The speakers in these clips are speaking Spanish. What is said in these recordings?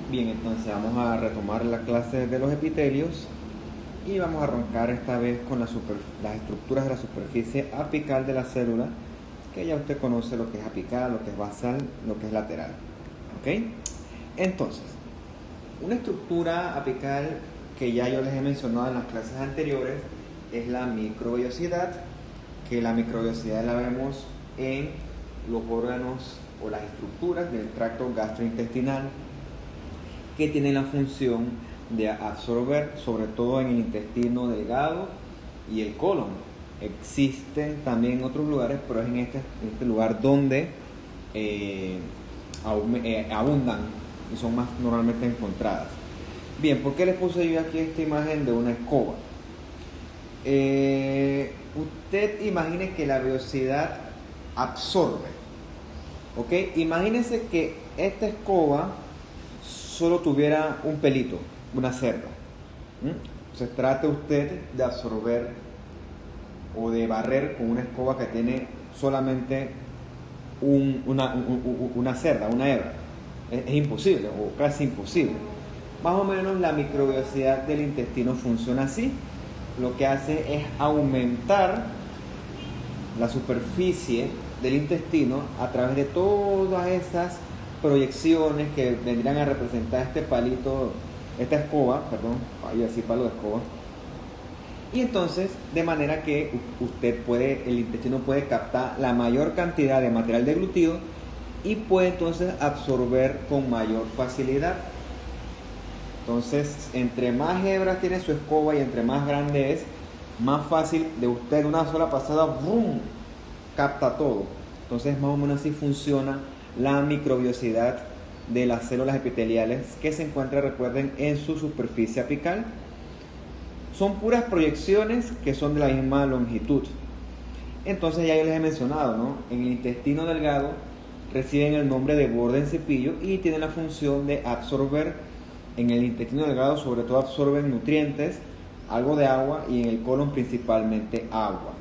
Bien, entonces vamos a retomar la clase de los epitelios y vamos a arrancar esta vez con las estructuras de la superficie apical de la célula, que ya usted conoce lo que es apical, lo que es basal, lo que es lateral. ¿Ok? Entonces, una estructura apical que ya yo les he mencionado en las clases anteriores es la microvellosidad, que la microvellosidad la vemos en los órganos o las estructuras del tracto gastrointestinal, que tienen la función de absorber, sobre todo en el intestino delgado y el colon. Existen también en otros lugares, pero es en este lugar donde abundan y son más normalmente encontradas. Bien, ¿por qué les puse yo aquí esta imagen de una escoba? Usted imagine que la vellosidad absorbe, ¿ok? Imagínense que esta escoba solo tuviera un pelito, una cerda. Entonces trate usted de absorber o de barrer con una escoba que tiene solamente una cerda, una hebra. Es imposible o casi imposible. Más o menos la microvellosidad del intestino funciona así. Lo que hace es aumentar la superficie del intestino a través de todas esas proyecciones que vendrían a representar este palito, esta escoba, perdón, ahí así palo de escoba. Y entonces, de manera que el intestino puede captar la mayor cantidad de material deglutido y puede entonces absorber con mayor facilidad. Entonces, entre más hebras tiene su escoba y entre más grande es, más fácil de usted una sola pasada, ¡boom!, capta todo. Entonces, más o menos así funciona la microvellosidad de las células epiteliales que se encuentra, recuerden, en su superficie apical. Son puras proyecciones que son de la misma longitud. Entonces, ya yo les he mencionado, ¿no? En el intestino delgado reciben el nombre de borde en cepillo y tienen la función de absorber. En el intestino delgado sobre todo absorben nutrientes, algo de agua, y en el colon principalmente agua.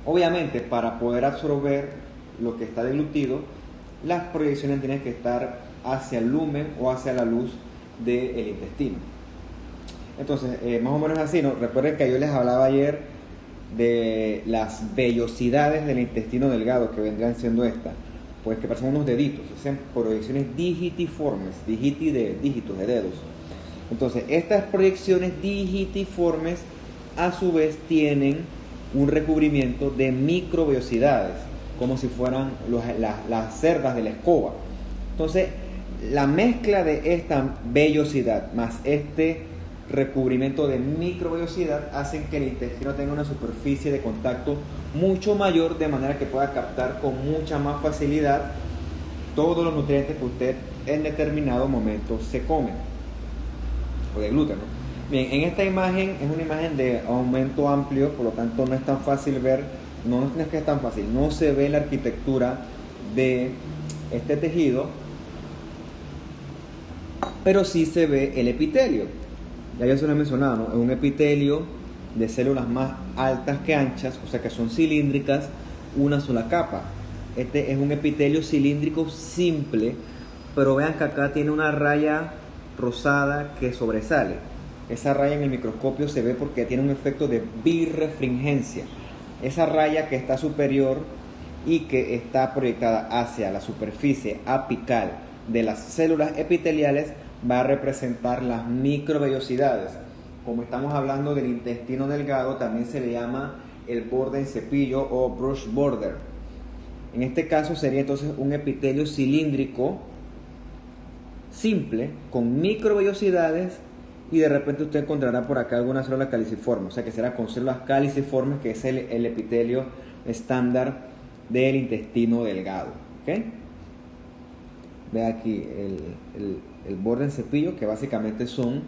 Obviamente, para poder absorber lo que está deglutido, las proyecciones tienen que estar hacia el lumen o hacia la luz del intestino. Entonces, más o menos así, ¿no? Recuerden que yo les hablaba ayer de las vellosidades del intestino delgado, que vendrían siendo estas, pues que parecen unos deditos, hacen proyecciones digitiformes, dígitos de dedos. Entonces, estas proyecciones digitiformes a su vez tienen un recubrimiento de microvellosidades, como si fueran las cerdas de la escoba. Entonces, la mezcla de esta vellosidad más este recubrimiento de microvellosidad hacen que el intestino tenga una superficie de contacto mucho mayor, de manera que pueda captar con mucha más facilidad todos los nutrientes que usted en determinado momento se come o degluta, ¿no? Bien, en esta imagen es una imagen de aumento amplio, por lo tanto no es tan fácil ver, no es que es tan fácil, no se ve la arquitectura de este tejido, pero sí se ve el epitelio. Ya yo se lo he mencionado, ¿no? Es un epitelio de células más altas que anchas, o sea que son cilíndricas, una sola capa. Este es un epitelio cilíndrico simple, pero vean que acá tiene una raya rosada que sobresale. Esa raya en el microscopio se ve porque tiene un efecto de birrefringencia. Esa raya que está superior y que está proyectada hacia la superficie apical de las células epiteliales va a representar las microvellosidades. Como estamos hablando del intestino delgado, también se le llama el borde en cepillo o brush border. En este caso sería entonces un epitelio cilíndrico simple con microvellosidades, y de repente usted encontrará por acá alguna célula caliciforme, o sea que será con células caliciformes, que es el epitelio estándar del intestino delgado. ¿Okay? Ve aquí el borde en cepillo, que básicamente son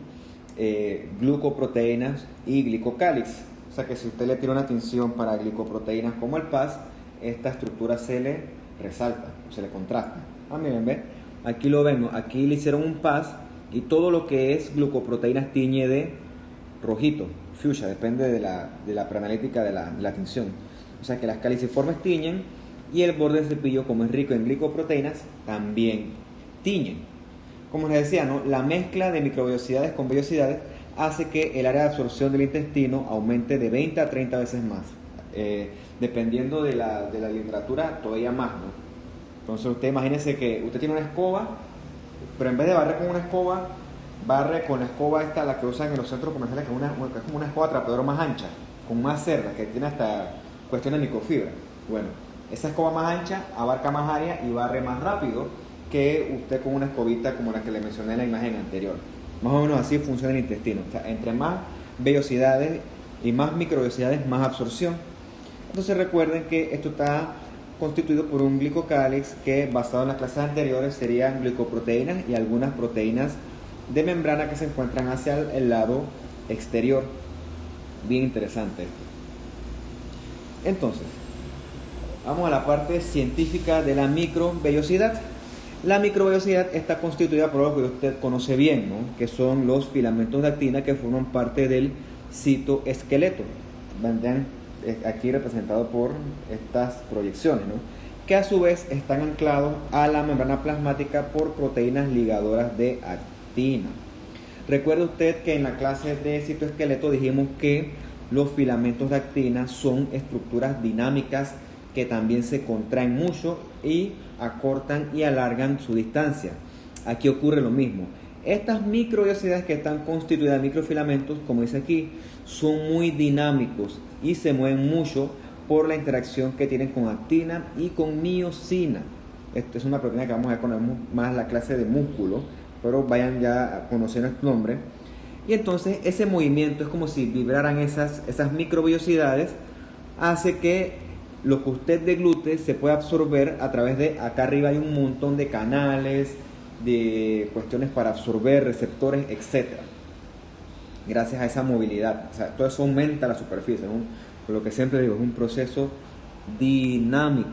glucoproteínas y glicocálix. O sea que si usted le tira una tinción para glicoproteínas como el PAS, esta estructura se le resalta, se le contrasta. Miren, ¿ven? Aquí lo ven, ¿no? Aquí le hicieron un PAS y todo lo que es glucoproteínas tiñe de rojito, fuchsia, depende de la preanalítica de la tinción. O sea que las caliciformes tiñen y el borde del cepillo, como es rico en glicoproteínas, también tiñen. como les decía, ¿no? La mezcla de microvellosidades con vellosidades hace que el área de absorción del intestino aumente de 20 a 30 veces más. Dependiendo de la literatura, todavía más, ¿no? Entonces usted imagínese que usted tiene una escoba, pero en vez de barrer con una escoba, barre con la escoba esta, la que usan en los centros comerciales, que es como una escoba trapeadora más ancha, con más cerdas, que tiene hasta cuestión de microfibra. Bueno, esa escoba más ancha abarca más área y barre más rápido que usted con una escobita como la que le mencioné en la imagen anterior. Más o menos así funciona el intestino. O sea, entre más vellosidades y más microvellosidades, más absorción. Entonces recuerden que esto está constituido por un glicocálix que, basado en las clases anteriores, serían glicoproteínas y algunas proteínas de membrana que se encuentran hacia el lado exterior. Bien interesante esto. Entonces, vamos a la parte científica de la microvellosidad. La microvellosidad está constituida por lo que usted conoce bien, ¿no? Que son los filamentos de actina que forman parte del citoesqueleto. Vendrán aquí representados por estas proyecciones, ¿no? Que a su vez están anclados a la membrana plasmática por proteínas ligadoras de actina. Recuerde usted que en la clase de citoesqueleto dijimos que los filamentos de actina son estructuras dinámicas que también se contraen mucho y acortan y alargan su distancia. Aquí ocurre lo mismo. Estas microvellosidades que están constituidas de microfilamentos, como dice aquí, son muy dinámicos y se mueven mucho por la interacción que tienen con actina y con miosina. Esta es una proteína que vamos a ver con más la clase de músculo, pero vayan ya conociendo el nombre. Y entonces ese movimiento es como si vibraran esas microvellosidades, hace que lo que usted deglute se pueda absorber a través de, acá arriba hay un montón de canales, de cuestiones para absorber, receptores, etc. Gracias a esa movilidad. O sea, todo eso aumenta la superficie, ¿no? Por lo que siempre digo, es un proceso dinámico.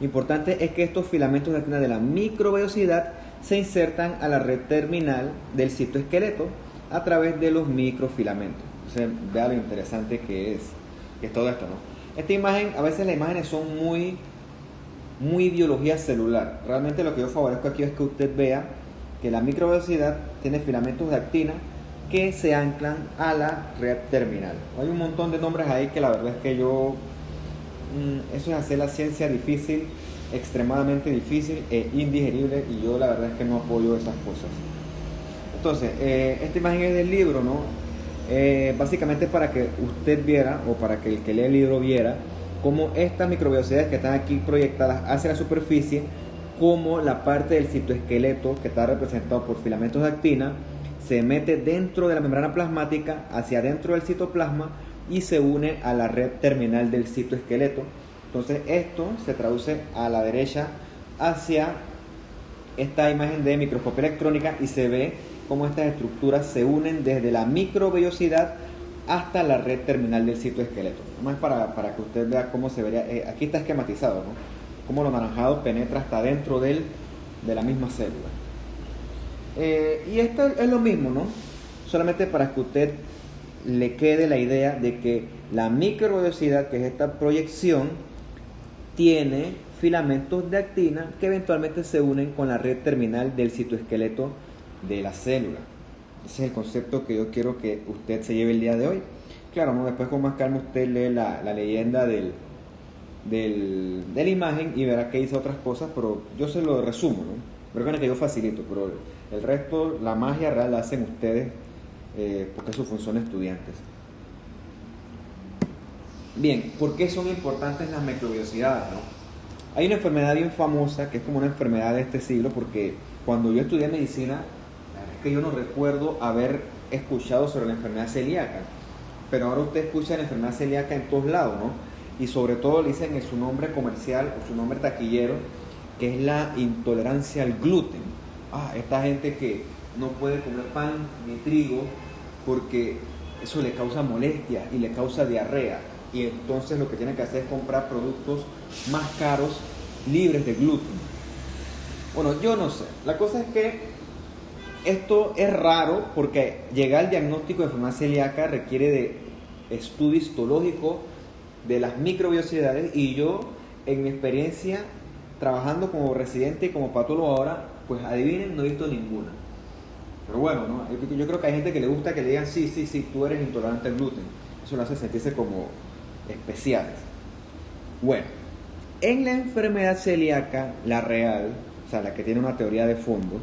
Lo importante es que estos filamentos de actina de la microvellosidad se insertan a la red terminal del citoesqueleto a través de los microfilamentos. Entonces, vea lo interesante que es todo esto, ¿no? Esta imagen, a veces las imágenes son muy biología celular. Realmente lo que yo favorezco aquí es que usted vea que la microvellosidad tiene filamentos de actina que se anclan a la red terminal. Hay un montón de nombres ahí que la verdad es que eso es hacer la ciencia difícil, extremadamente difícil e indigerible, y yo la verdad es que no apoyo esas cosas. Entonces, esta imagen es del libro, ¿no? Básicamente para que usted viera, o para que el que lee el libro viera, cómo estas microvellosidades que están aquí proyectadas hacia la superficie, como la parte del citoesqueleto que está representado por filamentos de actina, se mete dentro de la membrana plasmática, hacia adentro del citoplasma, y se une a la red terminal del citoesqueleto. Entonces esto se traduce a la derecha hacia esta imagen de microscopía electrónica, y se ve cómo estas estructuras se unen desde la microvellosidad hasta la red terminal del citoesqueleto. Más para que usted vea cómo se vería. Aquí está esquematizado, ¿no? Cómo lo naranjado penetra hasta dentro de la misma célula. Y esto es lo mismo, ¿no? Solamente para que usted le quede la idea de que la microvellosidad, que es esta proyección, tiene filamentos de actina que eventualmente se unen con la red terminal del citoesqueleto de la célula. Ese es el concepto que yo quiero que usted se lleve el día de hoy. Claro, ¿no? Después con más calma usted lee la leyenda de la imagen y verá que dice otras cosas, pero yo se lo resumo, ¿no? Recuerden que yo facilito, pero el resto, la magia real la hacen ustedes, porque es su función de estudiantes. Bien, ¿por qué son importantes las microvellosidades, no? Hay una enfermedad bien famosa que es como una enfermedad de este siglo, porque cuando yo estudié medicina, la verdad es que yo no recuerdo haber escuchado sobre la enfermedad celíaca, pero ahora usted escucha la enfermedad celíaca en todos lados, ¿no? Y sobre todo le dicen en su nombre comercial o su nombre taquillero, que es la intolerancia al gluten. Esta gente que no puede comer pan ni trigo porque eso le causa molestia y le causa diarrea, y entonces lo que tiene que hacer es comprar productos más caros, libres de gluten. Bueno, yo no sé. La cosa es que esto es raro porque llegar al diagnóstico de enfermedad celíaca requiere de estudio histológico de las microvellosidades, y yo, en mi experiencia trabajando como residente y como patólogo ahora, pues adivinen, no he visto ninguna. Pero bueno, ¿no? Yo creo que hay gente que le gusta que le digan, sí, tú eres intolerante al gluten. Eso lo hace sentirse como especiales. Bueno, en la enfermedad celíaca, la real, o sea, la que tiene una teoría de fondo,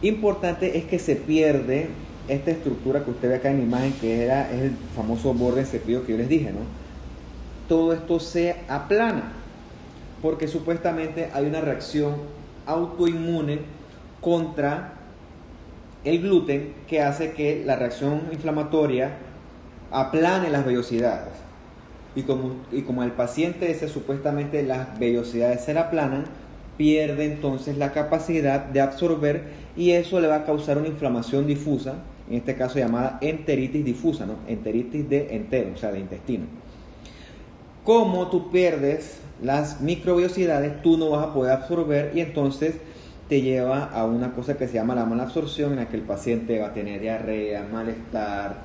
importante es que se pierde esta estructura que usted ve acá en la imagen, que es el famoso borde de cepillo que yo les dije, ¿no? Todo esto se aplana, porque supuestamente hay una reacción autoinmune contra el gluten que hace que la reacción inflamatoria aplane las vellosidades. Y como al paciente ese supuestamente las vellosidades se le aplanan, pierde entonces la capacidad de absorber y eso le va a causar una inflamación difusa, en este caso llamada enteritis difusa, ¿no? Enteritis de entero, o sea, de intestino. Como tú pierdes las microvellosidades, tú no vas a poder absorber y entonces te lleva a una cosa que se llama la mala absorción, en la que el paciente va a tener diarrea, malestar,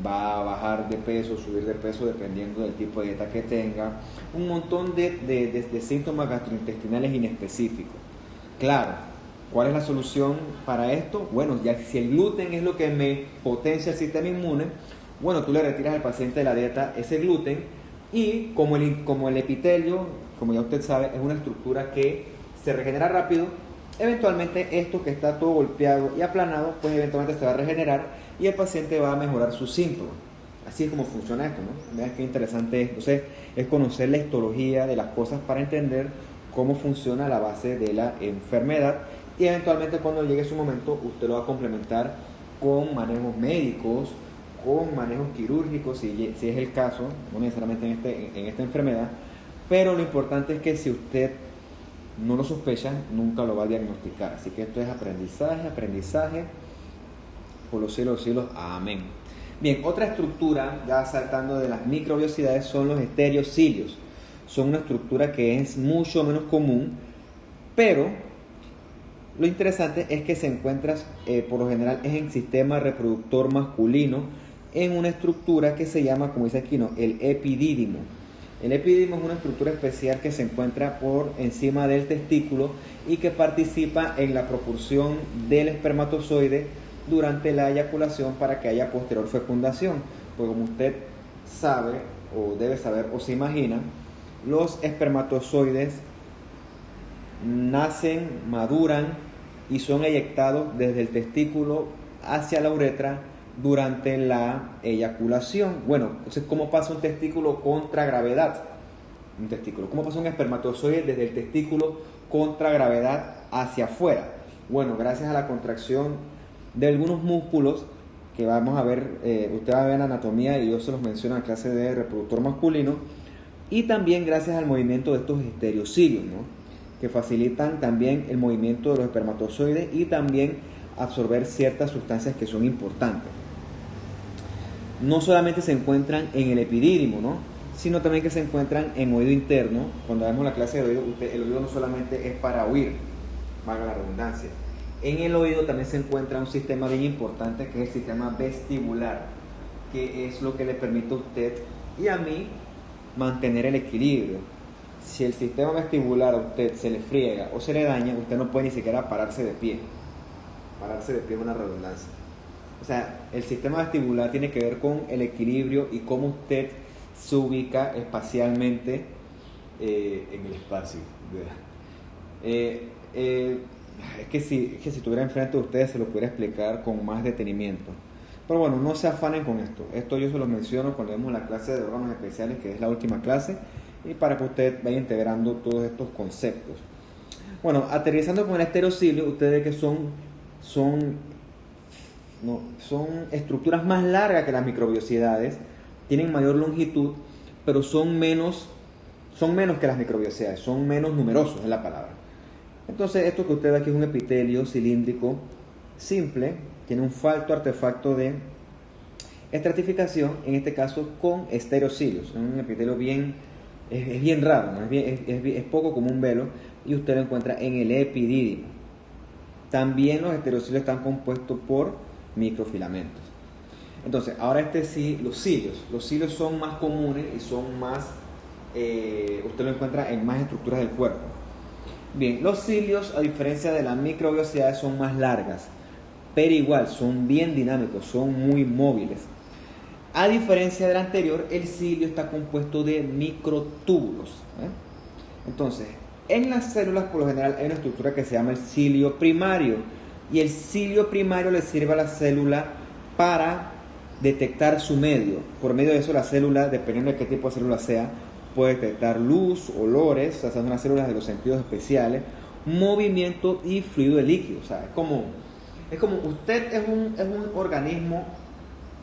va a bajar de peso, subir de peso dependiendo del tipo de dieta que tenga, un montón de síntomas gastrointestinales inespecíficos. Claro, ¿cuál es la solución para esto? Bueno, ya si el gluten es lo que me potencia el sistema inmune, bueno, tú le retiras al paciente de la dieta ese gluten y como el epitelio, como ya usted sabe, es una estructura que se regenera rápido, eventualmente esto que está todo golpeado y aplanado, pues eventualmente se va a regenerar y el paciente va a mejorar sus síntomas. Así es como funciona esto, ¿no? Vean qué interesante es. Entonces, es conocer la histología de las cosas para entender cómo funciona la base de la enfermedad y eventualmente cuando llegue su momento usted lo va a complementar con manejos médicos, con manejos quirúrgicos, si es el caso, no necesariamente en esta enfermedad, pero lo importante es que si usted no lo sospecha, nunca lo va a diagnosticar. Así que esto es aprendizaje, por los cielos de los cielos, amén. Bien, otra estructura, ya saltando de las microvellosidades, son los estereocilios. Son una estructura que es mucho menos común, pero lo interesante es que se encuentra, por lo general, es en sistema reproductor masculino, en una estructura que se llama, como dice aquí, ¿no?, el epidídimo. El epidídimo es una estructura especial que se encuentra por encima del testículo y que participa en la propulsión del espermatozoide durante la eyaculación para que haya posterior fecundación. Pues como usted sabe, o debe saber, o se imagina, los espermatozoides nacen, maduran y son eyectados desde el testículo hacia la uretra durante la eyaculación. Bueno, entonces, ¿cómo pasa un testículo contra gravedad? ¿Cómo pasa un espermatozoide desde el testículo contra gravedad hacia afuera? Bueno, gracias a la contracción de algunos músculos que vamos a ver, usted va a ver en anatomía y yo se los menciono en la clase de reproductor masculino, y también gracias al movimiento de estos estereocilios, ¿no?, que facilitan también el movimiento de los espermatozoides y también absorber ciertas sustancias que son importantes. No solamente se encuentran en el epidídimo, ¿no?, sino también que se encuentran en oído interno. Cuando vemos la clase de oído, el oído no solamente es para oír, valga la redundancia. En el oído también se encuentra un sistema bien importante que es el sistema vestibular, que es lo que le permite a usted y a mí mantener el equilibrio. Si el sistema vestibular a usted se le friega o se le daña, usted no puede ni siquiera pararse de pie. Pararse de pie es una redundancia. O sea, el sistema vestibular tiene que ver con el equilibrio y cómo usted se ubica espacialmente en el espacio. Es que si estuviera enfrente de ustedes se lo pudiera explicar con más detenimiento. Pero bueno, no se afanen con esto. Esto yo se lo menciono cuando vemos la clase de órganos especiales, que es la última clase, y para que usted vaya integrando todos estos conceptos. Bueno, aterrizando con el estereocilio, ustedes ve que son estructuras más largas que las microvellosidades, tienen mayor longitud, pero son menos que las microvellosidades, son menos numerosos, es la palabra. Entonces, esto que usted ve aquí es un epitelio cilíndrico simple, tiene un falto artefacto de estratificación, en este caso con estereocilios. Es un epitelio es bien raro, ¿no? es poco como un velo, y usted lo encuentra en el epidídimo. También los estereocilios están compuestos por microfilamentos. Entonces, ahora los cilios. Los cilios son más comunes y son más, usted lo encuentra en más estructuras del cuerpo. Bien, los cilios, a diferencia de las microvellosidades, son más largas, pero igual son bien dinámicos, son muy móviles. A diferencia del anterior, el cilio está compuesto de microtúbulos. Entonces, en las células por lo general hay una estructura que se llama el cilio primario, y el cilio primario le sirve a la célula para detectar su medio. Por medio de eso la célula, dependiendo de qué tipo de célula sea, puede detectar luz, olores, o sea, son unas células de los sentidos especiales, movimiento y fluido de líquido. O sea, es como usted es un organismo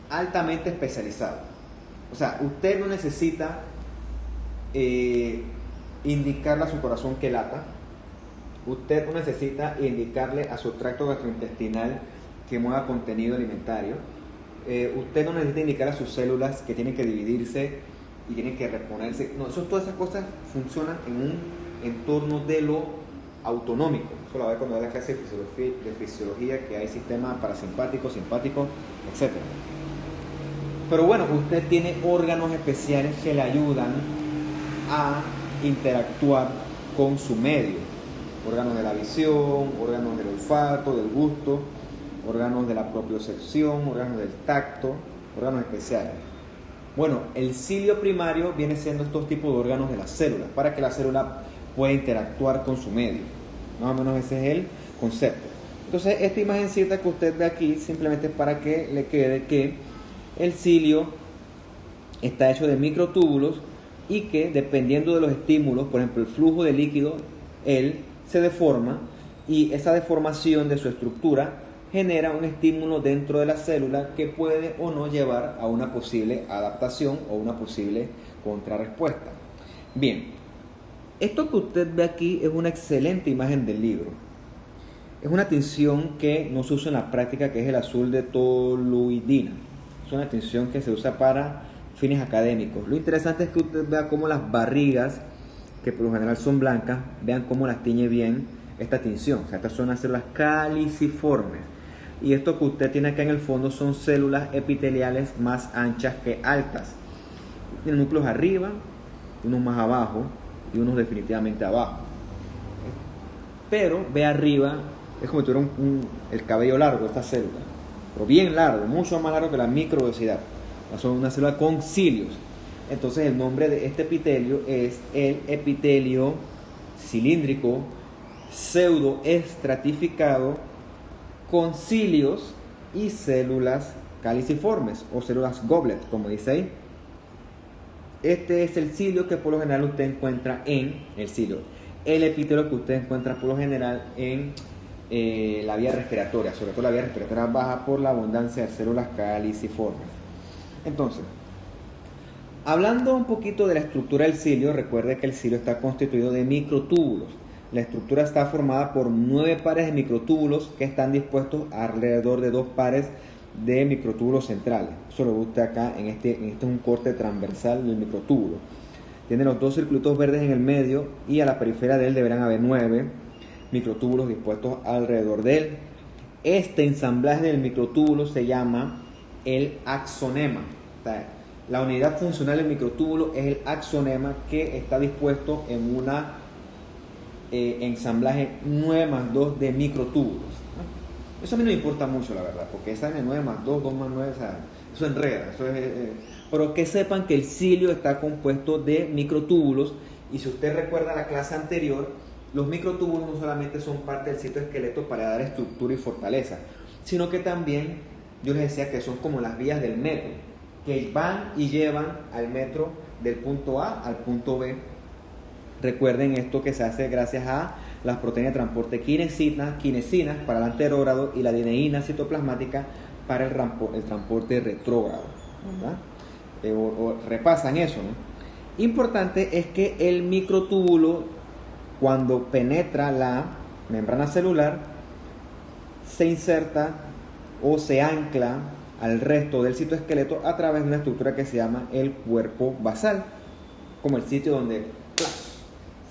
altamente especializado. O sea, usted no necesita indicarle a su corazón que lata. Usted no necesita indicarle a su tracto gastrointestinal que mueva contenido alimentario. Usted no necesita indicar a sus células que tienen que dividirse y tienen que reponerse. No, todas esas cosas funcionan en un entorno de lo autonómico. Eso lo ve cuando da la clase de fisiología, que hay sistemas parasimpáticos, simpáticos, etc. Pero bueno, usted tiene órganos especiales que le ayudan a interactuar con su medio. Órganos de la visión, órganos del olfato, del gusto, órganos de la propiocepción, órganos del tacto, órganos especiales. Bueno, el cilio primario viene siendo estos tipos de órganos de las células, para que la célula pueda interactuar con su medio. Más o menos ese es el concepto. Entonces, esta imagencita que usted ve aquí, simplemente es para que le quede que el cilio está hecho de microtúbulos y que, dependiendo de los estímulos, por ejemplo, el flujo de líquido, él se deforma, y esa deformación de su estructura genera un estímulo dentro de la célula que puede o no llevar a una posible adaptación o una posible contrarrespuesta. Bien, esto que usted ve aquí es una excelente imagen del libro. Es una tinción que no se usa en la práctica, que es el azul de toluidina. Es una tinción que se usa para fines académicos. Lo interesante es que usted vea cómo las barrigas, que por lo general son blancas, vean cómo las tiñe bien esta tinción. O sea, estas son las células caliciformes. Y esto que usted tiene acá en el fondo son células epiteliales más anchas que altas. Tienen núcleos arriba, unos más abajo y unos definitivamente abajo. Pero ve arriba, es como si tuviera el cabello largo de esta célula, pero bien largo, mucho más largo que la microvellosidad. Son una célula con cilios. Entonces el nombre de este epitelio es el epitelio cilíndrico pseudoestratificado con cilios y células caliciformes o células goblet, como dice ahí. Este es el cilio que por lo general usted encuentra en el cilio. El epitelio que usted encuentra por lo general en la vía respiratoria, sobre todo la vía respiratoria baja, por la abundancia de células caliciformes. Entonces, hablando un poquito de la estructura del cilio, recuerde que el cilio está constituido de microtúbulos. La estructura está formada por 9 pares de microtúbulos que están dispuestos alrededor de 2 pares de microtúbulos centrales. Eso lo ve usted acá, este es un corte transversal del microtúbulo. Tiene los 2 circulitos verdes en el medio, y a la periferia de él deberán haber 9 microtúbulos dispuestos alrededor de él. Este ensamblaje del microtúbulo se llama el axonema. O sea, la unidad funcional del microtúbulo es el axonema, que está dispuesto en una ensamblaje 9 más 2 de microtúbulos. Eso a mí no me importa mucho, la verdad, porque esa N 9 más 2, 2 más 9, o sea, eso enreda. Pero que sepan que el cilio está compuesto de microtúbulos, y si usted recuerda la clase anterior, los microtúbulos no solamente son parte del citoesqueleto para dar estructura y fortaleza, sino que también, yo les decía que son como las vías del metro, que van y llevan al metro del punto A al punto B. Recuerden esto, que se hace gracias a las proteínas de transporte quinesinas para el anterógrado y la adeneína citoplasmática para el transporte retrógrado, ¿verdad? Repasan eso, ¿no? Importante es que el microtúbulo, cuando penetra la membrana celular, se inserta o se ancla al resto del citoesqueleto a través de una estructura que se llama el cuerpo basal, como el sitio donde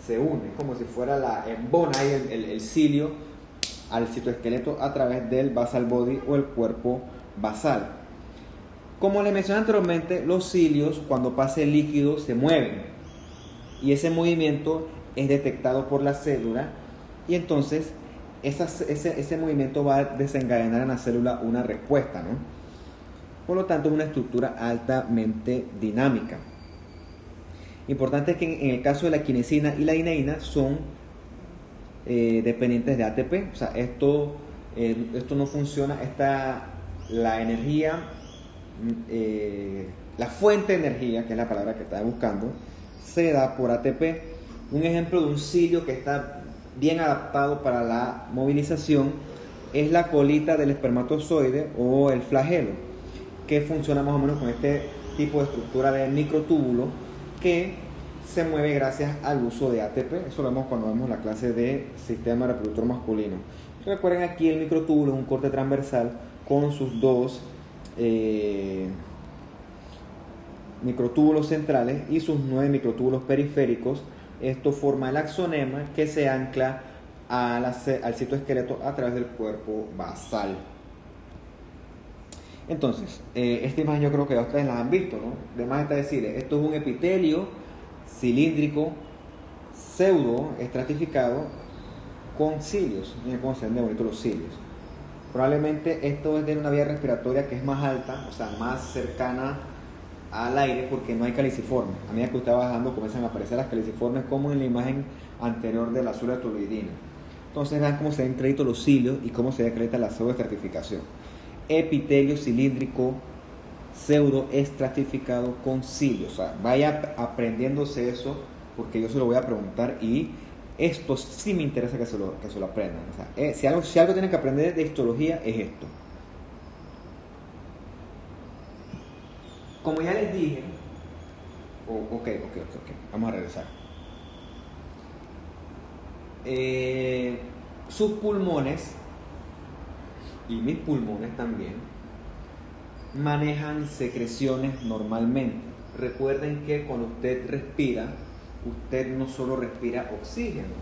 se une, como si fuera la embona ahí el cilio al citoesqueleto a través del basal body o el cuerpo basal. Como les mencioné anteriormente, los cilios, cuando pasa el líquido, se mueven, y ese movimiento es detectado por la célula y entonces ese movimiento va a desencadenar en la célula una respuesta, ¿no? Por lo tanto, es una estructura altamente dinámica. Importante es que en el caso de la quinesina y la ineína son dependientes de ATP. O sea, esto no funciona. La energía, la fuente de energía, que es la palabra que estaba buscando, se da por ATP. Un ejemplo de un cilio que está bien adaptado para la movilización es la colita del espermatozoide o el flagelo, que funciona más o menos con este tipo de estructura de microtúbulo que se mueve gracias al uso de ATP. Eso lo vemos cuando vemos la clase de sistema reproductor masculino. Recuerden, aquí el microtúbulo es un corte transversal con sus dos microtúbulos centrales y sus 9 microtúbulos periféricos. Esto forma el axonema, que se ancla al citoesqueleto a través del cuerpo basal. Entonces, esta imagen yo creo que ya ustedes la han visto, ¿no? Además está decir, esto es un epitelio cilíndrico pseudo estratificado con cilios. Miren cómo se ven de bonitos los cilios. Probablemente esto es de una vía respiratoria que es más alta, o sea, más cercana al aire, porque no hay caliciformes. A medida que usted va bajando comienzan a aparecer las caliciformes, como en la imagen anterior de la azul toluidina. Entonces vean cómo se ven créditos los cilios y cómo se decreta la pseudoestratificación. Epitelio cilíndrico pseudo estratificado con cilios. O sea, vaya aprendiéndose eso, porque yo se lo voy a preguntar y esto sí me interesa que se lo aprendan. O sea, si algo tienen que aprender de histología es esto. Como ya les dije, ok, vamos a regresar. Sus pulmones y mis pulmones también manejan secreciones normalmente. Recuerden que cuando usted respira, usted no solo respira oxígeno,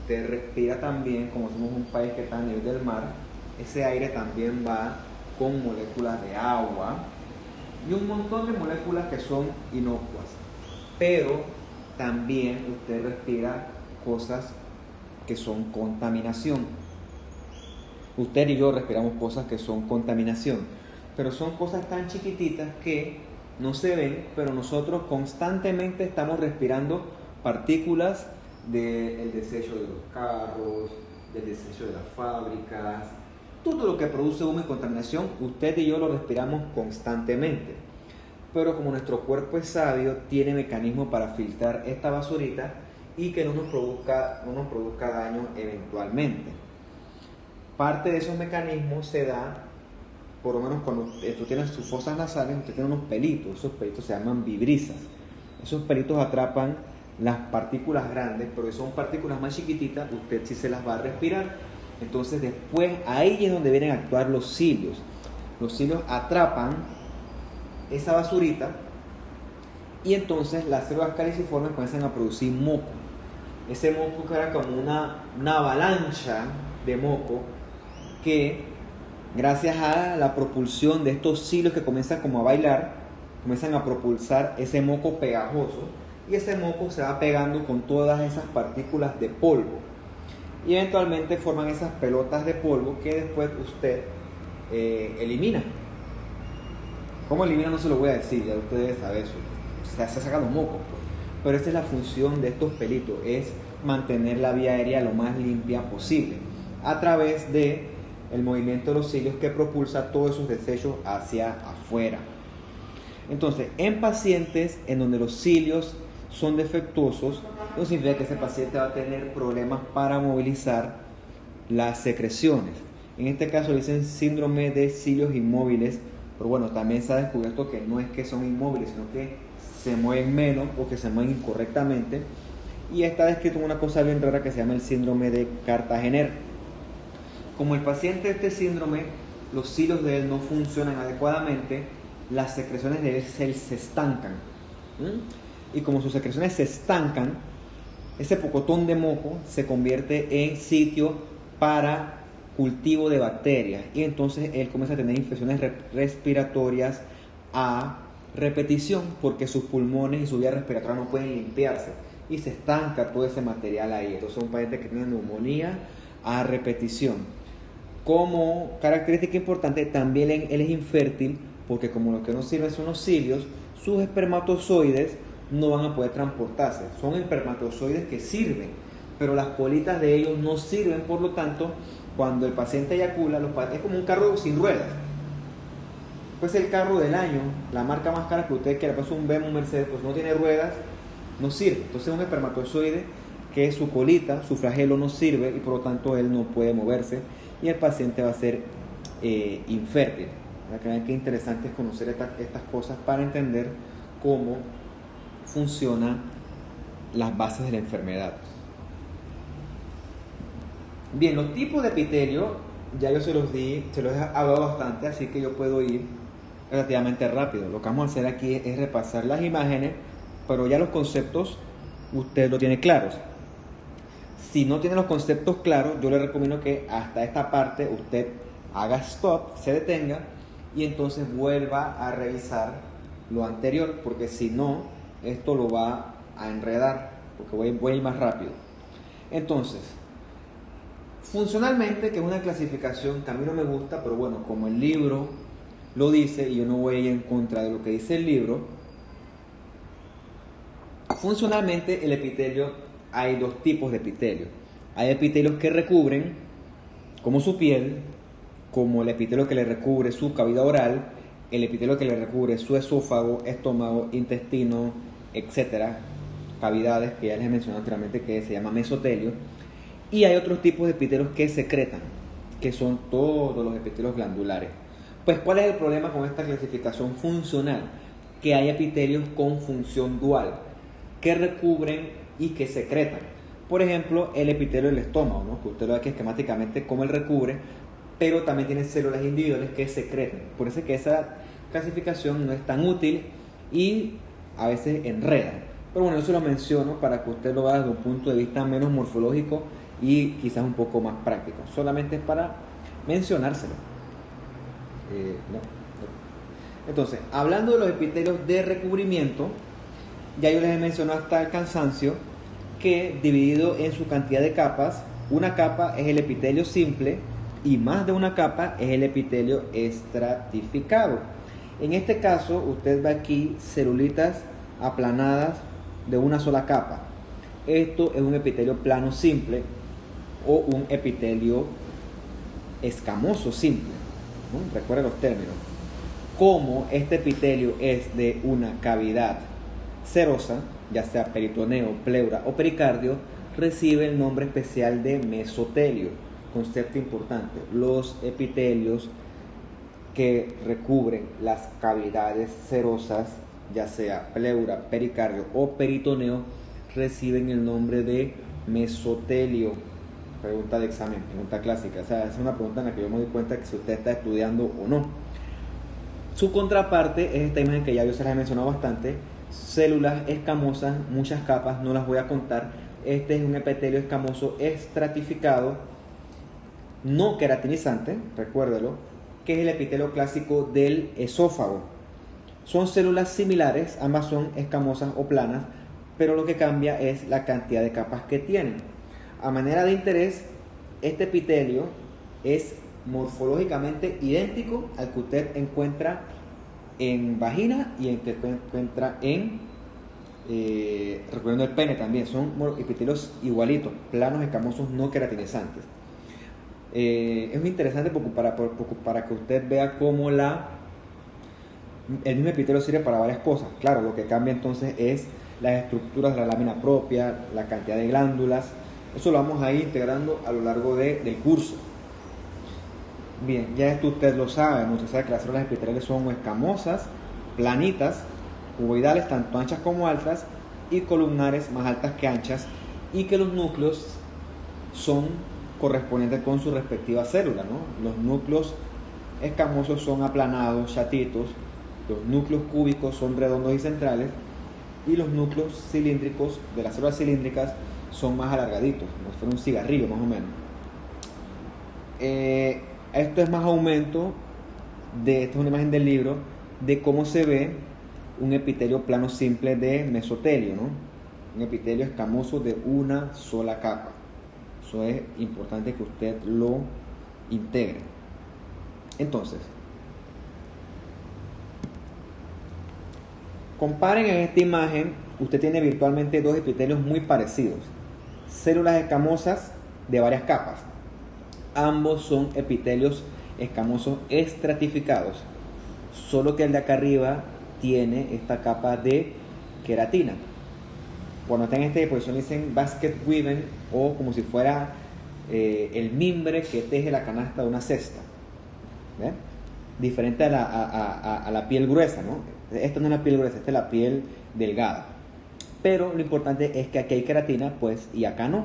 usted respira también, como somos un país que está a nivel del mar, ese aire también va con moléculas de agua y un montón de moléculas que son inocuas, pero también usted respira cosas que son contaminación. Usted y yo respiramos cosas que son contaminación, pero son cosas tan chiquititas que no se ven, pero nosotros constantemente estamos respirando partículas del desecho de los carros, del desecho de las fábricas. Todo lo que produce humo y contaminación, usted y yo lo respiramos constantemente. Pero como nuestro cuerpo es sabio, tiene mecanismos para filtrar esta basurita y que no nos produzca daño eventualmente. Parte de esos mecanismos se da, por lo menos cuando tú tienes sus fosas nasales, usted tiene unos pelitos, esos pelitos se llaman vibrisas. Esos pelitos atrapan las partículas grandes, pero si son partículas más chiquititas, usted sí se las va a respirar. Entonces después ahí es donde vienen a actuar los cilios. Los cilios atrapan esa basurita y entonces las células caliciformes comienzan a producir moco. Ese moco que era como una avalancha de moco que, gracias a la propulsión de estos cilios que comienzan como a bailar, comienzan a propulsar ese moco pegajoso y ese moco se va pegando con todas esas partículas de polvo y eventualmente forman esas pelotas de polvo que después usted elimina. ¿Cómo elimina? No se lo voy a decir, ya ustedes saben eso. Se sacan los mocos, pues. Pero esa es la función de estos pelitos, es mantener la vía aérea lo más limpia posible a través de el movimiento de los cilios que propulsa todos esos desechos hacia afuera. Entonces, en pacientes en donde los cilios son defectuosos, eso significa que ese paciente va a tener problemas para movilizar las secreciones. En este caso dicen síndrome de cilios inmóviles, pero bueno, también se ha descubierto que no es que son inmóviles, sino que se mueven menos o que se mueven incorrectamente. Y está descrito una cosa bien rara que se llama el síndrome de Cartagener. Como el paciente de este síndrome, los cilios de él no funcionan adecuadamente, las secreciones de él se estancan. Y como sus secreciones se estancan, ese pocotón de moco se convierte en sitio para cultivo de bacterias y entonces él comienza a tener infecciones respiratorias a repetición porque sus pulmones y su vía respiratoria no pueden limpiarse. y se estanca todo ese material ahí. Entonces es un paciente que tiene neumonía a repetición. Como característica importante, también él es infértil porque como lo que no sirven son los cilios, sus espermatozoides no van a poder transportarse. Son espermatozoides que sirven, pero las colitas de ellos no sirven. Por lo tanto, cuando el paciente eyacula, es como un carro sin ruedas. Pues el carro del año, la marca más cara que usted quiera, pues un BMW, un Mercedes, pues no tiene ruedas, no sirve. Entonces es un espermatozoide que su colita, su flagelo no sirve y por lo tanto él no puede moverse y el paciente va a ser infértil. Qué interesante es conocer estas cosas para entender cómo funcionan las bases de la enfermedad. Bien, los tipos de epitelio, ya yo se los he hablado bastante, así que yo puedo ir relativamente rápido. Lo que vamos a hacer aquí es repasar las imágenes, pero ya los conceptos usted lo tiene claros. Si no tiene los conceptos claros, yo le recomiendo que hasta esta parte usted haga stop, se detenga y entonces vuelva a revisar lo anterior, porque si no, esto lo va a enredar, porque voy a ir más rápido. Entonces, funcionalmente, que es una clasificación que a mí no me gusta, pero bueno, como el libro lo dice y yo no voy a ir en contra de lo que dice el libro, funcionalmente el epitelio, hay dos tipos de epitelio. Hay epitelios que recubren, como su piel, como el epitelio que le recubre su cavidad oral, el epitelio que le recubre su esófago, estómago, intestino, etcétera, cavidades que ya les he mencionado anteriormente, que se llama mesotelio. Y hay otros tipos de epitelios que secretan, que son todos los epitelios glandulares. Pues, ¿cuál es el problema con esta clasificación funcional? Que hay epitelios con función dual, que recubren y que secretan. Por ejemplo, el epitelio del estómago, ¿no? Que usted lo ve aquí esquemáticamente cómo él recubre, pero también tiene células individuales que secretan. Por eso es que esa clasificación no es tan útil y a veces enreda. Pero bueno, yo se lo menciono para que usted lo vea desde un punto de vista menos morfológico y quizás un poco más práctico. Solamente es para mencionárselo. Entonces, hablando de los epitelios de recubrimiento, ya yo les he mencionado hasta el cansancio que dividido en su cantidad de capas, una capa es el epitelio simple y más de una capa es el epitelio estratificado. En este caso, usted ve aquí celulitas aplanadas de una sola capa. Esto es un epitelio plano simple o un epitelio escamoso simple, ¿no? Recuerden los términos. Como este epitelio es de una cavidad serosa, ya sea peritoneo, pleura o pericardio, recibe el nombre especial de mesotelio. Concepto importante: los epitelios que recubren las cavidades serosas, ya sea pleura, pericardio o peritoneo, reciben el nombre de mesotelio. Pregunta de examen, pregunta clásica. O sea, es una pregunta en la que yo me doy cuenta que si usted está estudiando o no. Su contraparte es esta imagen que ya yo se las he mencionado bastante: células escamosas, muchas capas, no las voy a contar. Este es un epitelio escamoso estratificado, no queratinizante, recuérdelo, que es el epitelio clásico del esófago. Son células similares, ambas son escamosas o planas, pero lo que cambia es la cantidad de capas que tienen. A manera de interés, este epitelio es morfológicamente idéntico al que usted encuentra en vagina y en que encuentra en recuerden el pene también. Son epitelios igualitos, planos, escamosos, no queratinizantes. Es muy interesante para que usted vea cómo el mismo epitelio sirve para varias cosas. Claro, lo que cambia entonces es las estructuras de la lámina propia, la cantidad de glándulas. Eso lo vamos a ir integrando a lo largo del curso. Bien, ya esto usted lo sabe. Usted sabe que las células epiteliales son escamosas, planitas, cuboidales, tanto anchas como altas, y columnares, más altas que anchas, y que los núcleos son correspondientes con su respectiva célula, ¿no? Los núcleos escamosos son aplanados, chatitos, los núcleos cúbicos son redondos y centrales, y los núcleos cilíndricos de las células cilíndricas son más alargaditos, como si fuera un cigarrillo más o menos. Esto es más aumento esta es una imagen del libro de cómo se ve un epitelio plano simple de mesotelio, ¿no? un epitelio escamoso de una sola capa. Eso es importante que usted lo integre. Entonces, comparen en esta imagen, usted tiene virtualmente dos epitelios muy parecidos, células escamosas de varias capas. Ambos son epitelios escamosos estratificados, solo que el de acá arriba tiene esta capa de queratina. Cuando está en esta disposición dicen basket weaving, o como si fuera el mimbre que teje la canasta de una cesta. ¿Ve? Diferente a la piel gruesa, ¿no? Esta no es la piel gruesa, esta es la piel delgada. Pero lo importante es que aquí hay queratina, pues, y acá no.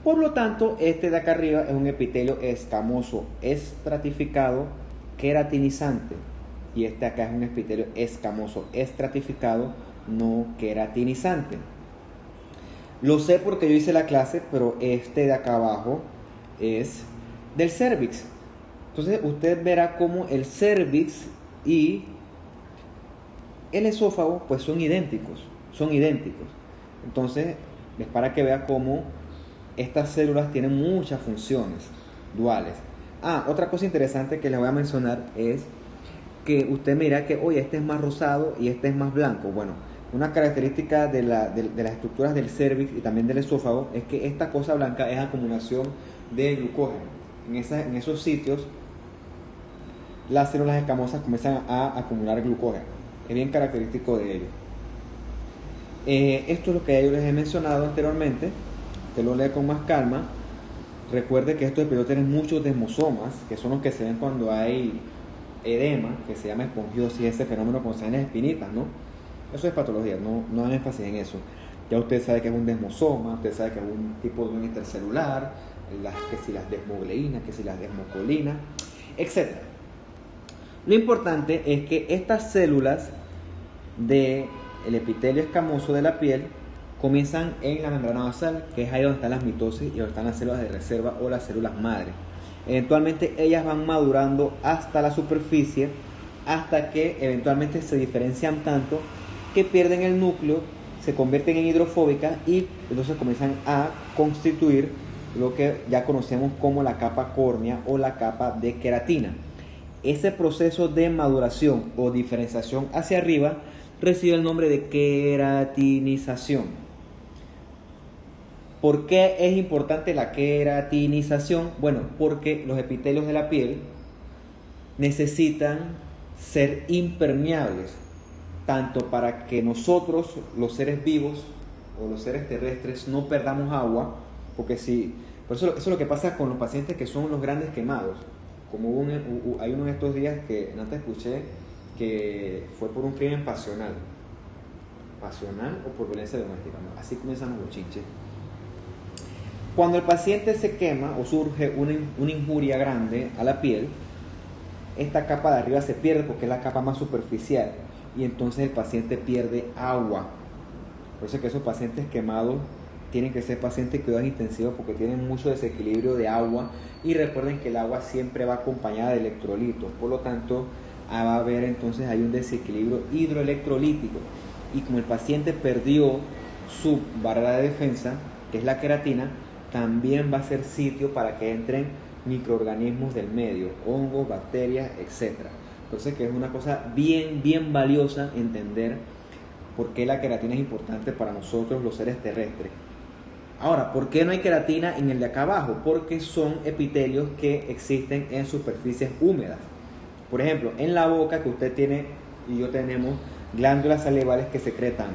Por lo tanto, este de acá arriba es un epitelio escamoso estratificado queratinizante. Y este acá es un epitelio escamoso estratificado no queratinizante. Lo sé porque yo hice la clase, pero este de acá abajo es del cérvix. Entonces usted verá cómo el cérvix y el esófago pues son idénticos. Entonces es para que vea cómo estas células tienen muchas funciones duales. Otra cosa interesante que les voy a mencionar es que usted mira que, oye, este es más rosado y este es más blanco. Bueno, una característica de las estructuras del cérvix y también del esófago es que esta cosa blanca es acumulación de glucógeno. En esos sitios las células escamosas comienzan a acumular glucógeno. Es bien característico de ello. Esto es lo que yo les he mencionado anteriormente. Usted lo lee con más calma. Recuerde que estos epiteliolos tienen muchos desmosomas, que son los que se ven cuando hay edema, que se llama esponjosis, ese fenómeno cuando se ven las espinitas, ¿no? Eso es patología, no hagan énfasis en eso. Ya usted sabe que es un desmosoma, usted sabe que es un tipo de un intercelular, que si las desmogleínas, que si las desmocolinas, etc. Lo importante es que estas células del epitelio escamoso de la piel comienzan en la membrana basal, que es ahí donde están las mitosis y donde están las células de reserva o las células madre. Eventualmente ellas van madurando hasta la superficie, hasta que eventualmente se diferencian tanto que pierden el núcleo, se convierten en hidrofóbicas y entonces comienzan a constituir lo que ya conocemos como la capa córnea o la capa de queratina. Ese proceso de maduración o diferenciación hacia arriba recibe el nombre de queratinización. ¿Por qué es importante la queratinización? Bueno, porque los epitelios de la piel necesitan ser impermeables, tanto para que nosotros, los seres vivos o los seres terrestres, no perdamos agua, porque por eso es lo que pasa con los pacientes que son los grandes quemados. Como hay uno de estos días que antes escuché que fue por un crimen pasional o por violencia doméstica, ¿no? Así comienzan los bochinches. Cuando el paciente se quema o surge una injuria grande a la piel, esta capa de arriba se pierde porque es la capa más superficial y entonces el paciente pierde agua. Por eso es que esos pacientes quemados tienen que ser pacientes de cuidados intensivos porque tienen mucho desequilibrio de agua, y recuerden que el agua siempre va acompañada de electrolitos, por lo tanto va a haber entonces hay un desequilibrio hidroelectrolítico, y como el paciente perdió su barrera de defensa, que es la queratina, también va a ser sitio para que entren microorganismos del medio, hongos, bacterias, etc. Entonces que es una cosa bien valiosa entender por qué la queratina es importante para nosotros los seres terrestres. Ahora, ¿por qué no hay queratina en el de acá abajo? Porque son epitelios que existen en superficies húmedas. Por ejemplo, en la boca, que usted tiene y yo tenemos glándulas salivales que secretan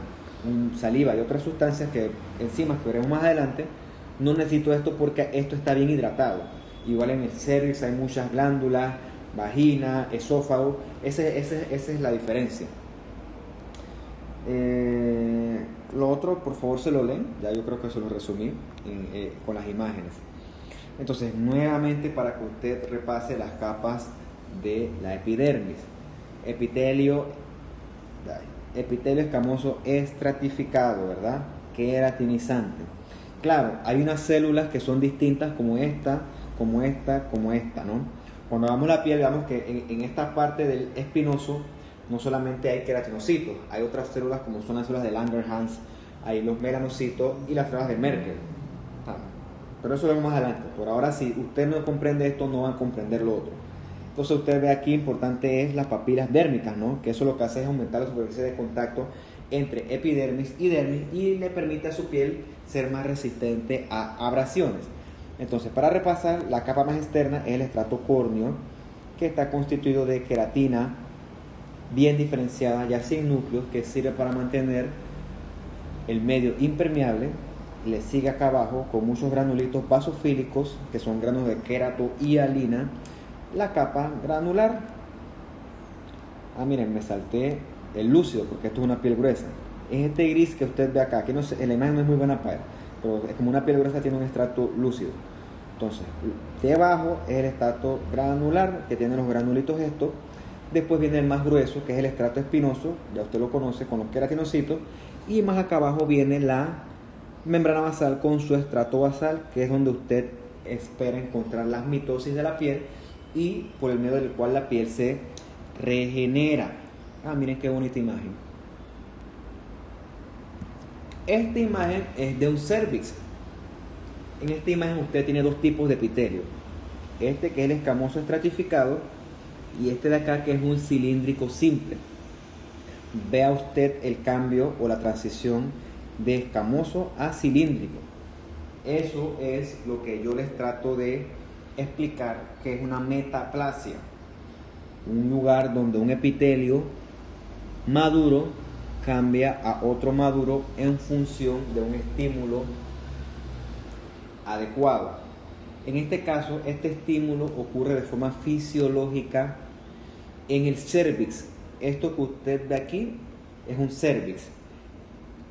saliva y otras sustancias enzimas que veremos más adelante. No necesito esto porque esto está bien hidratado. Igual en el cérvix hay muchas glándulas, vagina, esófago. Esa es la diferencia. Lo otro, por favor, se lo leen. Ya yo creo que se lo resumí con las imágenes. Entonces, nuevamente para que usted repase las capas de la epidermis. Epitelio escamoso estratificado, ¿verdad? Queratinizante. Claro, hay unas células que son distintas como esta, ¿no? Cuando vemos la piel, veamos que en esta parte del espinoso no solamente hay queratinocitos, hay otras células como son las células de Langerhans, ahí los melanocitos y las células de Merkel. Pero eso lo vemos más adelante. Por ahora, si usted no comprende esto, no va a comprender lo otro. Entonces usted ve aquí, importante es las papilas dérmicas, ¿no? Que eso lo que hace es aumentar la superficie de contacto entre epidermis y dermis y le permite a su piel ser más resistente a abrasiones. Entonces, para repasar, la capa más externa es el estrato córneo, que está constituido de queratina bien diferenciada, ya sin núcleos, que sirve para mantener el medio impermeable. Le sigue acá abajo con muchos granulitos basofílicos, que son granos de queratohialina, la capa granular. Miren, me salté el lúcido, porque esto es una piel gruesa. Es este gris que usted ve acá, aquí no sé, la imagen no es muy buena para él, pero es como una piel gruesa, tiene un estrato lúcido. Entonces, de abajo es el estrato granular, que tiene los granulitos estos. Después viene el más grueso, que es el estrato espinoso, ya usted lo conoce, con los queratinocitos. Y más acá abajo viene la membrana basal con su estrato basal, que es donde usted espera encontrar las mitosis de la piel y por el medio del cual la piel se regenera. Miren qué bonita imagen. Esta imagen es de un cervix. En esta imagen usted tiene dos tipos de epitelio. Este que es el escamoso estratificado y este de acá que es un cilíndrico simple. Vea usted el cambio o la transición de escamoso a cilíndrico. Eso es lo que yo les trato de explicar, que es una metaplasia. Un lugar donde un epitelio maduro cambia a otro maduro en función de un estímulo adecuado. En este caso, este estímulo ocurre de forma fisiológica en el cervix. Esto que usted ve aquí es un cervix.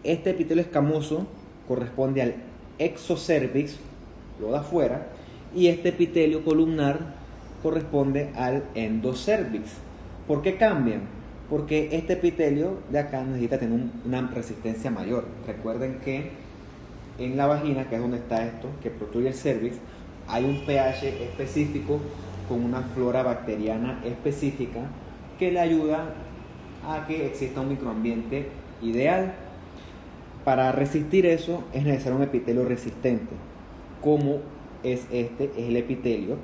Este epitelio escamoso corresponde al exocervix, lo de afuera, y este epitelio columnar corresponde al endocervix. ¿Por qué cambian? Porque este epitelio de acá necesita tener una resistencia mayor. Recuerden que en la vagina, que es donde está esto, que protruye el cervix, hay un pH específico con una flora bacteriana específica que le ayuda a que exista un microambiente ideal. Para resistir eso es necesario un epitelio resistente, como es el epitelio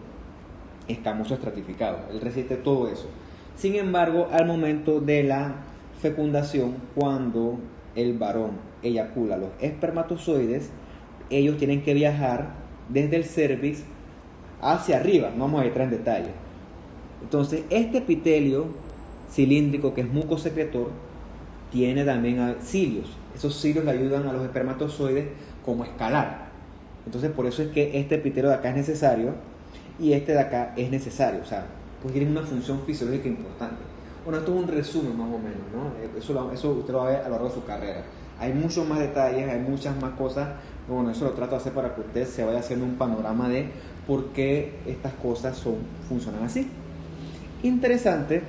escamoso estratificado. Él resiste todo eso. Sin embargo, al momento de la fecundación, cuando el varón eyacula los espermatozoides, ellos tienen que viajar desde el cervix hacia arriba. No vamos a entrar en detalle. Entonces, este epitelio cilíndrico, que es mucosecretor, tiene también cilios. Esos cilios le ayudan a los espermatozoides como escalar. Entonces, por eso es que este epitelio de acá es necesario y este de acá es necesario. O sea, pues tiene una función fisiológica importante. Bueno, esto es un resumen más o menos, ¿no? Eso usted lo va a ver a lo largo de su carrera. Hay muchos más detalles, hay muchas más cosas. Pero bueno, eso lo trato de hacer para que usted se vaya haciendo un panorama de por qué estas cosas funcionan así. Interesante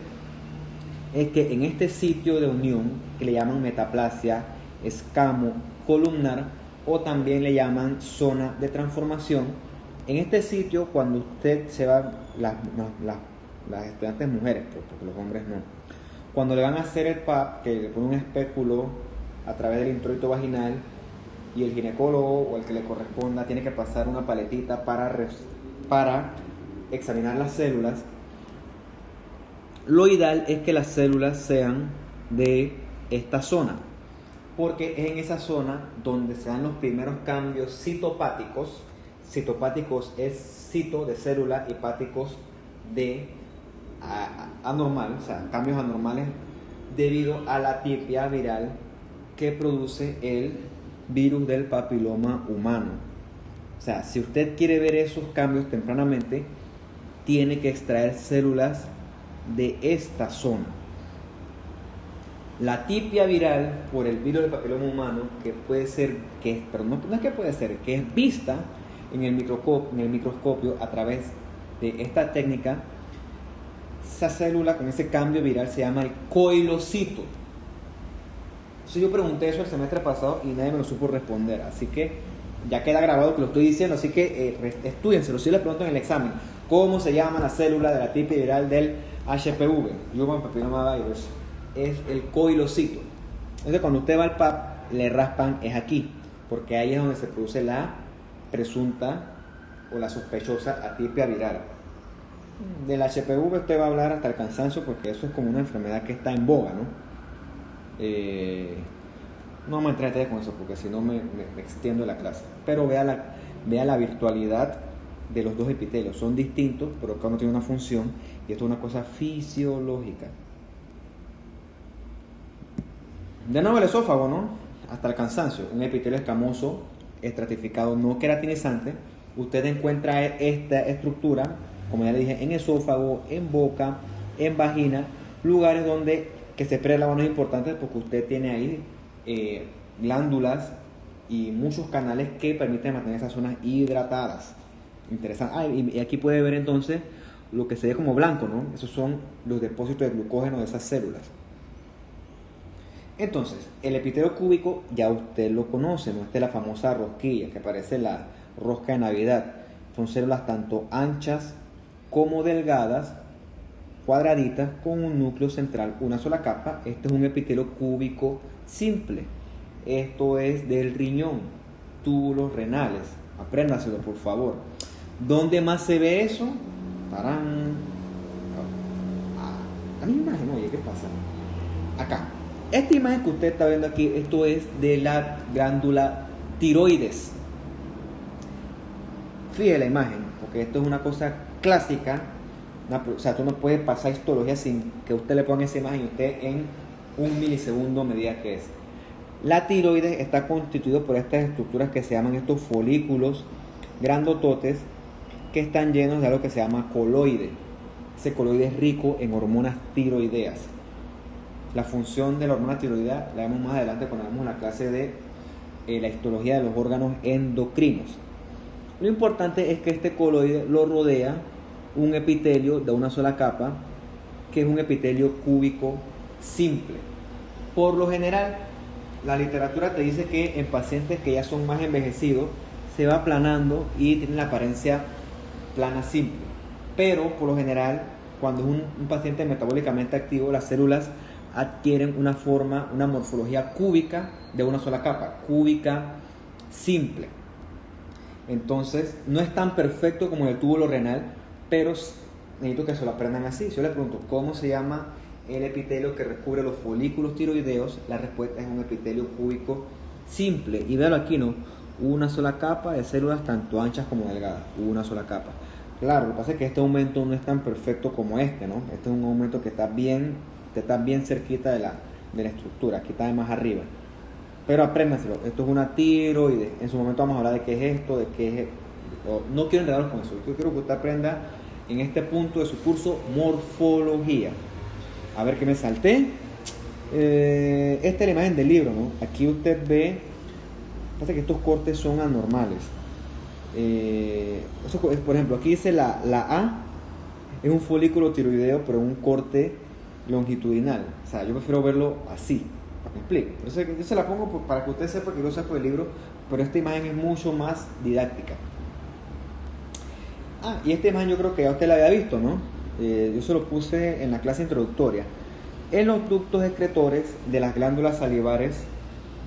es que en este sitio de unión, que le llaman metaplasia escamo columnar o también le llaman zona de transformación, en este sitio, cuando usted se va, las estudiantes mujeres, porque los hombres no, cuando le van a hacer el PAP, que le pone un espéculo a través del introito vaginal, y el ginecólogo o el que le corresponda tiene que pasar una paletita para examinar las células, lo ideal es que las células sean de esta zona, porque es en esa zona donde se dan los primeros cambios citopáticos. Citopáticos es cito de célula y páticos de anormal, o sea, cambios anormales debido a la tipia viral que produce el virus del papiloma humano. O sea, si usted quiere ver esos cambios tempranamente, tiene que extraer células de esta zona. La tipia viral por el virus del papiloma humano, que puede ser, pero no es que puede ser, que es vista en el microscopio a través de esta técnica, esa célula con ese cambio viral se llama el coilocito. Entonces yo pregunté eso el semestre pasado y nadie me lo supo responder, así que ya queda grabado que lo estoy diciendo, así que estúdienselo. Si les pregunto en el examen, ¿cómo se llama la célula de la tipia viral del HPV, Human Papilloma Virus? Es el coilocito. Entonces cuando usted va al PAP, le raspan es aquí, porque ahí es donde se produce la presunta o la sospechosa atipia viral. Del HPV usted va a hablar hasta el cansancio, porque eso es como una enfermedad que está en boga, ¿no? No vamos a entrar en detalle con eso, porque si no me extiendo la clase. Pero vea la virtualidad de los dos epitelios. Son distintos, pero cada uno tiene una función, y esto es una cosa fisiológica. De nuevo el esófago, ¿no? Hasta el cansancio. Un epitelio escamoso, estratificado, no queratinizante. Usted encuentra esta estructura, como ya le dije, en esófago, en boca, en vagina, lugares donde que se espera el lavado es importante, porque usted tiene ahí glándulas y muchos canales que permiten mantener esas zonas hidratadas. Interesante. Y aquí puede ver entonces lo que se ve como blanco, ¿no? Esos son los depósitos de glucógeno de esas células. Entonces, el epitelio cúbico ya usted lo conoce, ¿no? Esta es la famosa rosquilla que parece la rosca de Navidad. Son células tanto anchas como delgadas, cuadraditas, con un núcleo central, una sola capa. Este es un epitelio cúbico simple. Esto es del riñón, túbulos renales. Apréndaselo, por favor. ¿Dónde más se ve eso? ¡Tarán! A mi imagen, oye, ¿qué pasa? Acá. Esta imagen que usted está viendo aquí, esto es de la glándula tiroides. Fíjese la imagen, porque esto es una cosa clásica. O sea, tú no puedes pasar histología sin que usted le ponga esa imagen y usted en un milisegundo me diga qué es. La tiroides está constituida por estas estructuras que se llaman estos folículos grandototes, que están llenos de algo que se llama coloide. Ese coloide es rico en hormonas tiroideas. La función de la hormona tiroidea la vemos más adelante cuando vemos la clase de la histología de los órganos endocrinos. Lo importante es que este coloide lo rodea un epitelio de una sola capa, que es un epitelio cúbico simple. Por lo general, la literatura te dice que en pacientes que ya son más envejecidos se va aplanando y tiene la apariencia plana simple. Pero por lo general, cuando es un paciente metabólicamente activo, las células adquieren una forma, una morfología cúbica de una sola capa, cúbica simple. Entonces, no es tan perfecto como el túbulo renal, pero necesito que se lo aprendan así. Si yo le pregunto cómo se llama el epitelio que recubre los folículos tiroideos, la respuesta es un epitelio cúbico simple. Y véalo aquí, ¿no? Una sola capa de células tanto anchas como delgadas, una sola capa. Claro, lo que pasa es que este aumento no es tan perfecto como este, ¿no? Este es un aumento que está bien cerquita de la estructura, aquí está más arriba. Pero apréndanselo, esto es una tiroides. En su momento vamos a hablar de qué es esto, de qué es. No quiero enredaros con eso, yo quiero que usted aprenda en este punto de su curso morfología. A ver qué me salté. Esta es la imagen del libro, ¿no? Aquí usted ve, pasa que estos cortes son anormales. Por ejemplo, aquí dice la A, es un folículo tiroideo, pero un corte longitudinal. O sea, yo prefiero verlo así. ¿Me explico? Entonces, yo se la pongo para que usted sepa que yo saco del libro, pero esta imagen es mucho más didáctica. Y esta imagen yo creo que ya usted la había visto, ¿no? Yo se lo puse en la clase introductoria. En los ductos excretores de las glándulas salivares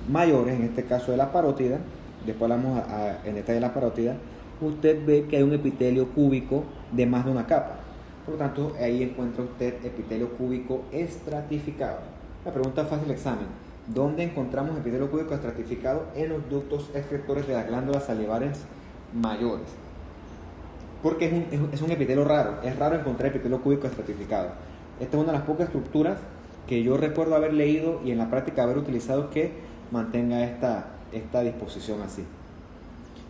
mayores, en este caso de la parótida, después hablamos en detalle de la parótida, usted ve que hay un epitelio cúbico de más de una capa. Por lo tanto, ahí encuentra usted epitelio cúbico estratificado. La pregunta fácil del examen: ¿dónde encontramos epitelio cúbico estratificado? En los ductos excretores de las glándulas salivares mayores. Porque es un epitelio raro. Es raro encontrar epitelio cúbico estratificado. Esta es una de las pocas estructuras que yo recuerdo haber leído y en la práctica haber utilizado que mantenga esta disposición así.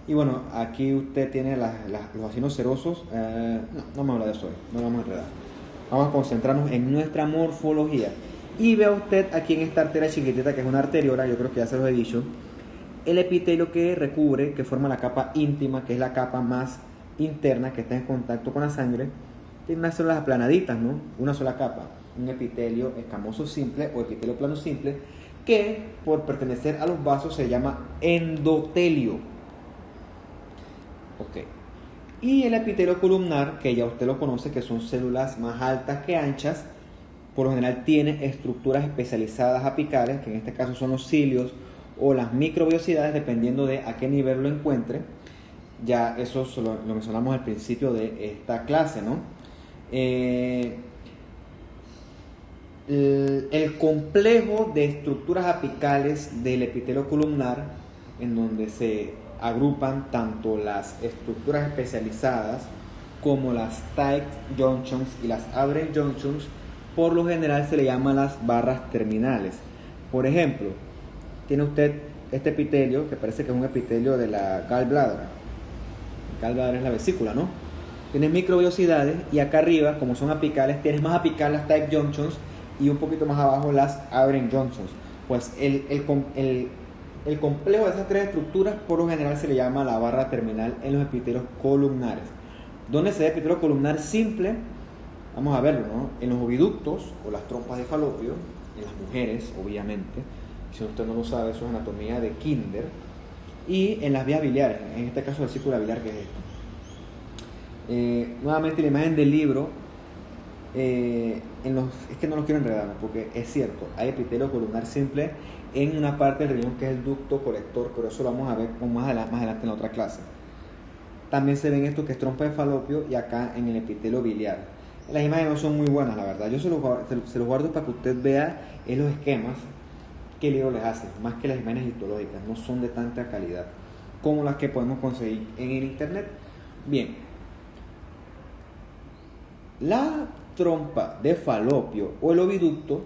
Y bueno, aquí usted tiene los vacinos serosos. No me habla de eso hoy, no vamos a enredar. Vamos a concentrarnos en nuestra morfología. Y vea usted aquí en esta arteria chiquitita, que es una arteriola, yo creo que ya se los he dicho, el epitelio que recubre, que forma la capa íntima, que es la capa más interna, que está en contacto con la sangre, tiene unas células aplanaditas, ¿no? Una sola capa, un epitelio escamoso simple o epitelio plano simple, que por pertenecer a los vasos se llama endotelio. Ok. Y el epitelio columnar, que ya usted lo conoce, que son células más altas que anchas, por lo general tiene estructuras especializadas apicales, que en este caso son los cilios o las microvellosidades, dependiendo de a qué nivel lo encuentre. Ya eso lo mencionamos al principio de esta clase, ¿no? El complejo de estructuras apicales del epitelio columnar, en donde se agrupan tanto las estructuras especializadas como las tight junctions y las aberrant junctions, por lo general se le llama las barras terminales. Por ejemplo, tiene usted este epitelio que parece que es un epitelio de la gallbladder. Gallbladder es la vesícula, ¿no? Tienes microvellosidades y acá arriba, como son apicales, tienes más apicales las tight junctions y un poquito más abajo las aberrant junctions. Pues el complejo de esas tres estructuras por lo general se le llama la barra terminal en los epitelios columnares. ¿Dónde se ve epitelio columnar simple? Vamos a verlo, ¿no? En los oviductos o las trompas de falopio, en las mujeres, obviamente. Si usted no lo sabe, eso es anatomía de kinder. Y en las vías biliares, en este caso el círculo biliar, que es esto. Nuevamente la imagen del libro, es que no lo quiero enredar, porque es cierto, hay epitelio columnar simple en una parte del riñón que es el ducto colector, pero eso lo vamos a ver más adelante en la otra clase. También se ven esto que es trompa de falopio y acá en el epitelio biliar. Las imágenes no son muy buenas, la verdad. Yo se los guardo para que usted vea los esquemas que el libro les hace, más que las imágenes histológicas. No son de tanta calidad como las que podemos conseguir en el internet. Bien, la trompa de falopio o el oviducto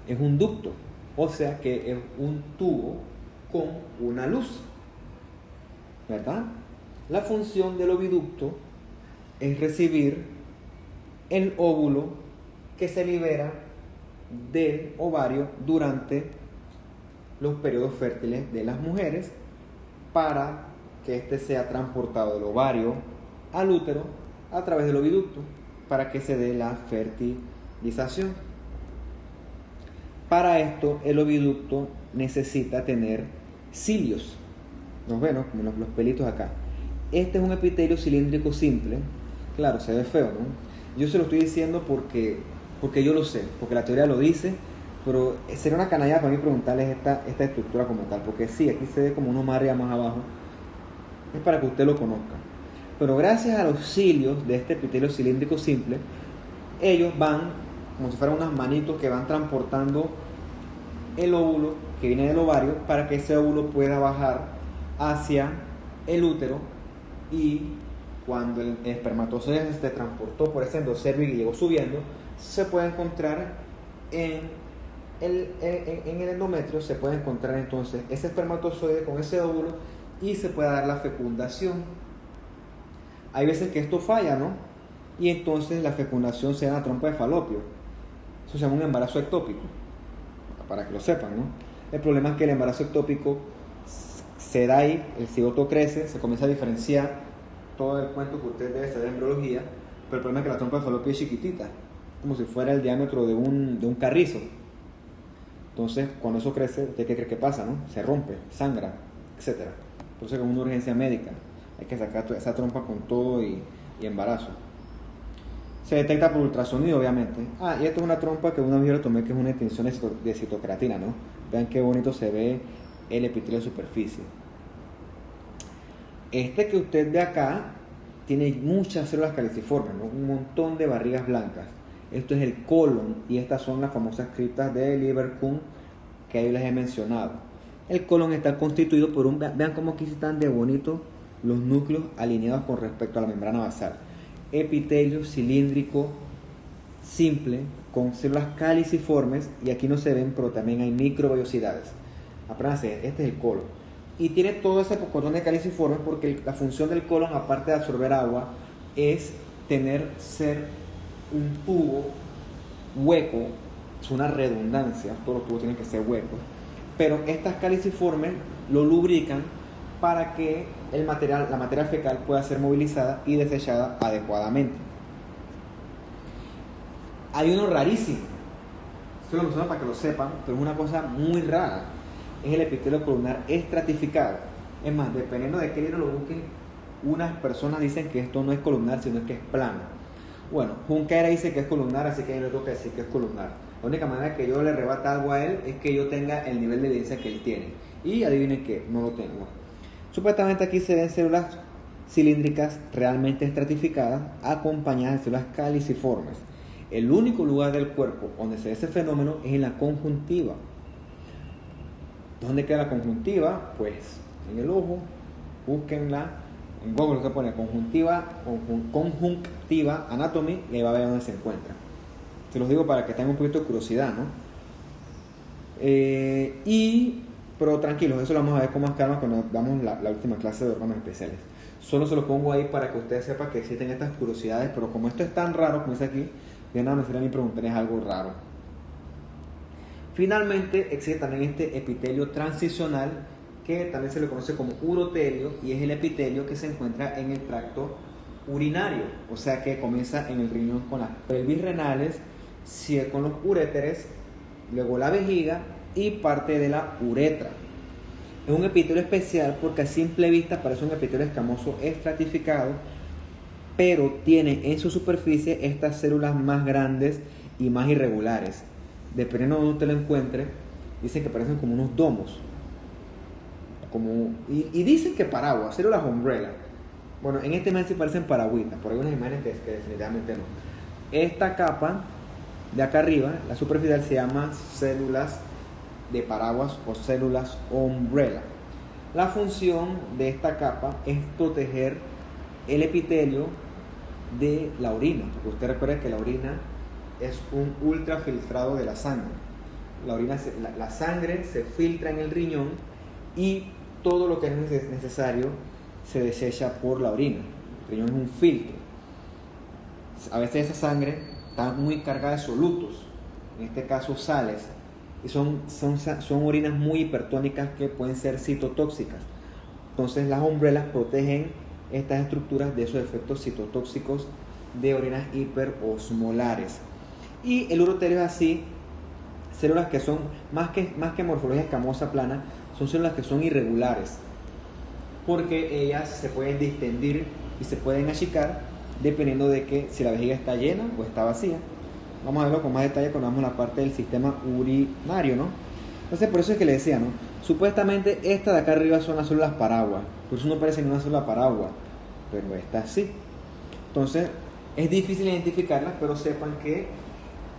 es un ducto, o sea que es un tubo con una luz, ¿verdad? La función del oviducto es recibir el óvulo que se libera del ovario durante los periodos fértiles de las mujeres para que éste sea transportado del ovario al útero a través del oviducto para que se dé la fertilización. Para esto el oviducto necesita tener cilios, ¿nos ven, no? Como los pelitos acá. Este es un epitelio cilíndrico simple. Claro, se ve feo, ¿no? Yo se lo estoy diciendo porque yo lo sé, porque la teoría lo dice, pero sería una canalla para mí preguntarles esta estructura como tal, porque sí, aquí se ve como una marrea más abajo, es para que usted lo conozca. Pero gracias a los cilios de este epitelio cilíndrico simple, ellos van, como si fueran unas manitos que van transportando el óvulo que viene del ovario para que ese óvulo pueda bajar hacia el útero, y cuando el espermatozoide se transportó por ese endocervix y llegó subiendo, se puede encontrar en el endometrio, se puede encontrar entonces ese espermatozoide con ese óvulo y se puede dar la fecundación. Hay veces que esto falla, ¿no? Y entonces la fecundación se da en la trompa de falopio. Eso se llama un embarazo ectópico, para que lo sepan, ¿no? El problema es que el embarazo ectópico se da ahí, el cigoto crece, se comienza a diferenciar, todo el cuento que usted debe saber de embriología, pero el problema es que la trompa de falopio es chiquitita, como si fuera el diámetro de un carrizo. Entonces, cuando eso crece, ¿usted qué cree que pasa, no? Se rompe, sangra, etc. Por eso es una urgencia médica. Hay que sacar esa trompa con todo y embarazo. Se detecta por ultrasonido, obviamente. Y esto es una trompa que una vez yo le tomé, que es una extensión de citocreatina, ¿no? Vean qué bonito se ve el epitelio de superficie. Este que usted ve acá tiene muchas células caliciformes, ¿no? Un montón de barrigas blancas. Esto es el colon y estas son las famosas criptas de Lieberkühn que ahí les he mencionado. El colon está constituido por vean cómo aquí están de bonito los núcleos alineados con respecto a la membrana basal. Epitelio cilíndrico simple con células caliciformes, y aquí no se ven, pero también hay microvellosidades. Apréndanse, este es el colon. Y tiene todo ese cordón de caliciformes porque la función del colon, aparte de absorber agua, es ser un tubo hueco. Es una redundancia, todos los tubos tienen que ser huecos, pero estas caliciformes lo lubrican para que la materia fecal pueda ser movilizada y desechada adecuadamente. Hay uno rarísimo, esto lo menciono para que lo sepan, pero es una cosa muy rara. Es el epitelio columnar estratificado. Es más, dependiendo de qué libro lo busquen, unas personas dicen que esto no es columnar, sino que es plano. Bueno, Junquera dice que es columnar, así que yo le tengo que decir que es columnar. La única manera que yo le rebata algo a él es que yo tenga el nivel de evidencia que él tiene. Y adivinen qué, no lo tengo. Supuestamente aquí se ven células cilíndricas realmente estratificadas acompañadas de células caliciformes. El único lugar del cuerpo donde se ve ese fenómeno es en la conjuntiva. ¿Dónde queda la conjuntiva? Pues en el ojo, búsquenla en Google, se pone conjuntiva anatomy y ahí va a ver dónde se encuentra. Se los digo para que tengan un poquito de curiosidad, ¿no? Pero tranquilos, eso lo vamos a ver con más calma cuando damos la última clase de órganos especiales. Solo se lo pongo ahí para que ustedes sepan que existen estas curiosidades, pero como esto es tan raro, como dice aquí, de nada me sirve a mí preguntar, es algo raro. Finalmente existe también este epitelio transicional, que también se le conoce como urotelio, y es el epitelio que se encuentra en el tracto urinario, o sea que comienza en el riñón con las pelvis renales, sigue con los uréteres, luego la vejiga y parte de la uretra. Es un epitelio especial porque a simple vista parece un epitelio escamoso estratificado, pero tiene en su superficie estas células más grandes y más irregulares. Dependiendo de donde usted lo encuentre, dicen que parecen como unos domos. Y dicen que paraguas, células umbrella. Bueno, en este imagen sí parecen paragüitas, por algunas imágenes que definitivamente no. Esta capa de acá arriba, la superficial, se llama células de paraguas o células umbrella. La función de esta capa es proteger el epitelio de la orina, porque usted recuerda que la orina es un ultrafiltrado de la sangre. La sangre se filtra en el riñón y todo lo que es necesario se desecha por la orina. El riñón es un filtro. A veces esa sangre está muy cargada de solutos, en este caso sales, y son orinas muy hipertónicas que pueden ser citotóxicas. Entonces las umbrelas protegen estas estructuras de esos efectos citotóxicos de orinas hiperosmolares. Y el urotelio es así, células que son más que morfología escamosa plana, son células que son irregulares, porque ellas se pueden distendir y se pueden achicar dependiendo de que si la vejiga está llena o está vacía. Vamos a verlo con más detalle cuando vamos a la parte del sistema urinario, ¿no? Entonces por eso es que le decía, ¿no? Supuestamente esta de acá arriba son las células paraguas, por eso no parece ni una célula paraguas, pero esta sí. Entonces es difícil identificarlas, pero sepan que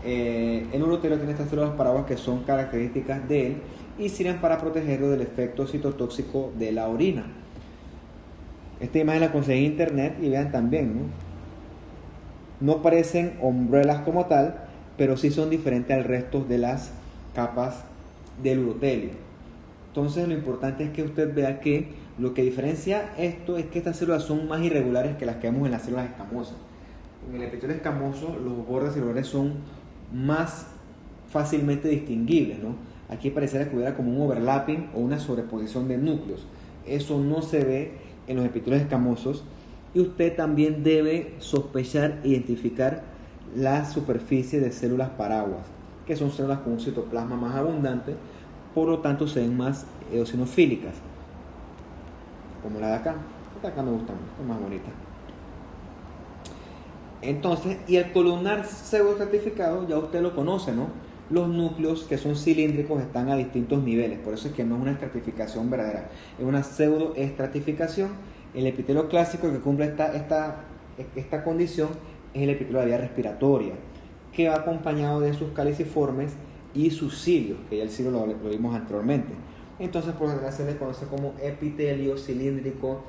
el urotelio tiene estas células paraguas que son características de él y sirven para protegerlo del efecto citotóxico de la orina. Esta imagen la conseguí en internet y vean también, ¿no? No parecen umbrelas como tal, pero sí son diferentes al resto de las capas del urotelio. Entonces lo importante es que usted vea que lo que diferencia esto es que estas células son más irregulares que las que vemos en las células escamosas. En el epitelio escamoso los bordes celulares son más fácilmente distinguibles, ¿no? Aquí pareciera que hubiera como un overlapping o una sobreposición de núcleos. Eso no se ve en los epitelios escamosos, y usted también debe sospechar e identificar la superficie de células paraguas, que son células con un citoplasma más abundante, por lo tanto se ven más eosinofílicas, como la de acá. Esta de acá me gusta más, es más bonita. Entonces, y el columnar pseudoestratificado ya usted lo conoce, ¿no? Los núcleos que son cilíndricos están a distintos niveles, por eso es que no es una estratificación verdadera, es una pseudoestratificación. El epitelio clásico que cumple esta condición es el epitelio de la vía respiratoria, que va acompañado de sus caliciformes y sus cilios, que ya el cilio lo vimos anteriormente. Entonces, por lo general se le conoce como epitelio cilíndrico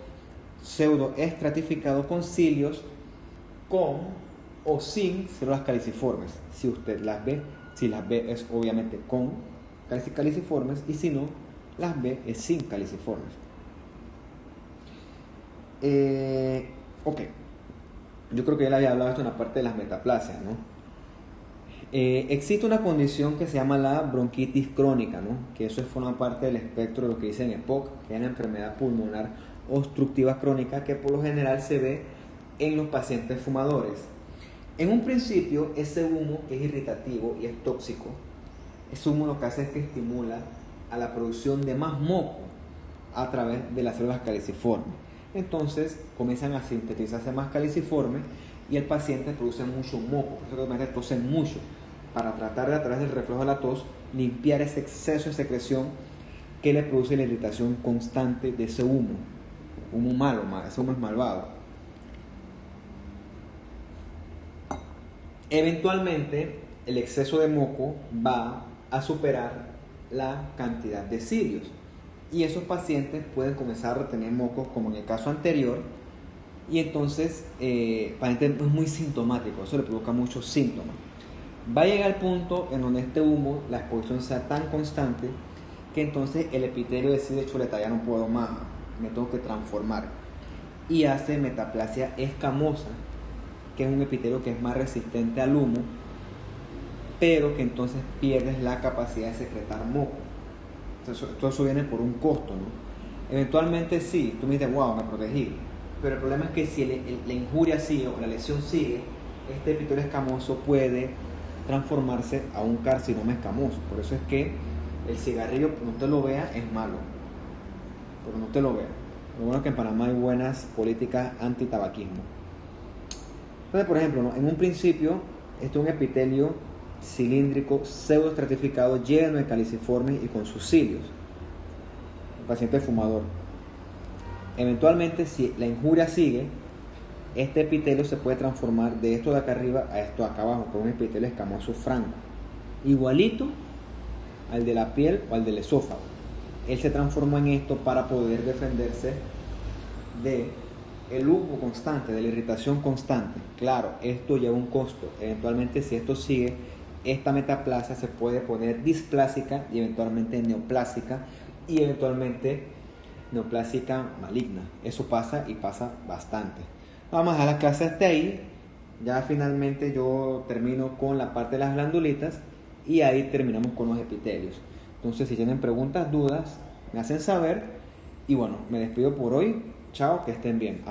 pseudoestratificado con cilios, con o sin células caliciformes. Si usted las ve, si las ve es obviamente con caliciformes, y si no las ve es sin caliciformes. Ok, yo creo que ya le había hablado esto en la parte de las metaplasias, ¿no? Existe una condición que se llama la bronquitis crónica, ¿no? Que eso forma parte del espectro de lo que dicen EPOC, que es la enfermedad pulmonar obstructiva crónica, que por lo general se ve en los pacientes fumadores. En un principio, ese humo que es irritativo y es tóxico, ese humo lo que hace es que estimula a la producción de más moco a través de las células caliciformes. Entonces comienzan a sintetizarse más caliciformes y el paciente produce mucho moco, por eso que los tosen mucho, para tratar de, a través del reflejo de la tos, limpiar ese exceso de secreción que le produce la irritación constante de ese humo. Humo malo, ese humo es malvado. Eventualmente, el exceso de moco va a superar la cantidad de cilios. Y esos pacientes pueden comenzar a retener mocos, como en el caso anterior. Y entonces, el paciente es muy sintomático, eso le provoca muchos síntomas. Va a llegar el punto en donde este humo, la exposición sea tan constante, que entonces el epitelio decide: chuleta, ya no puedo más, me tengo que transformar. Y hace metaplasia escamosa, que es un epitelio que es más resistente al humo, pero que entonces pierdes la capacidad de secretar moco. Entonces, todo eso viene por un costo, ¿no? Eventualmente sí, tú me dices: wow, me protegí. Pero el problema es que si la injuria sigue o la lesión sigue, este epitelio escamoso puede transformarse a un carcinoma escamoso. Por eso es que el cigarrillo, no te lo vea, es malo. Pero no te lo vea. Lo bueno es que en Panamá hay buenas políticas anti-tabaquismo. Entonces, por ejemplo, ¿no? En un principio, este es un epitelio cilíndrico pseudoestratificado, lleno de caliciformes y con sus cilios. El paciente fumador. Eventualmente, si la injuria sigue, este epitelio se puede transformar de esto de acá arriba a esto de acá abajo, con un epitelio escamoso franco, igualito al de la piel o al del esófago. Él se transformó en esto para poder defenderse de el humo constante, de la irritación constante. Claro, esto lleva un costo. Eventualmente, si esto sigue, esta metaplasia se puede poner displásica y eventualmente neoplásica y eventualmente neoplásica maligna. Eso pasa y pasa bastante. Vamos a dejar la clase hasta ahí. Ya finalmente yo termino con la parte de las glandulitas y ahí terminamos con los epitelios. Entonces, si tienen preguntas, dudas, me hacen saber. Y bueno, me despido por hoy. Chao, que estén bien.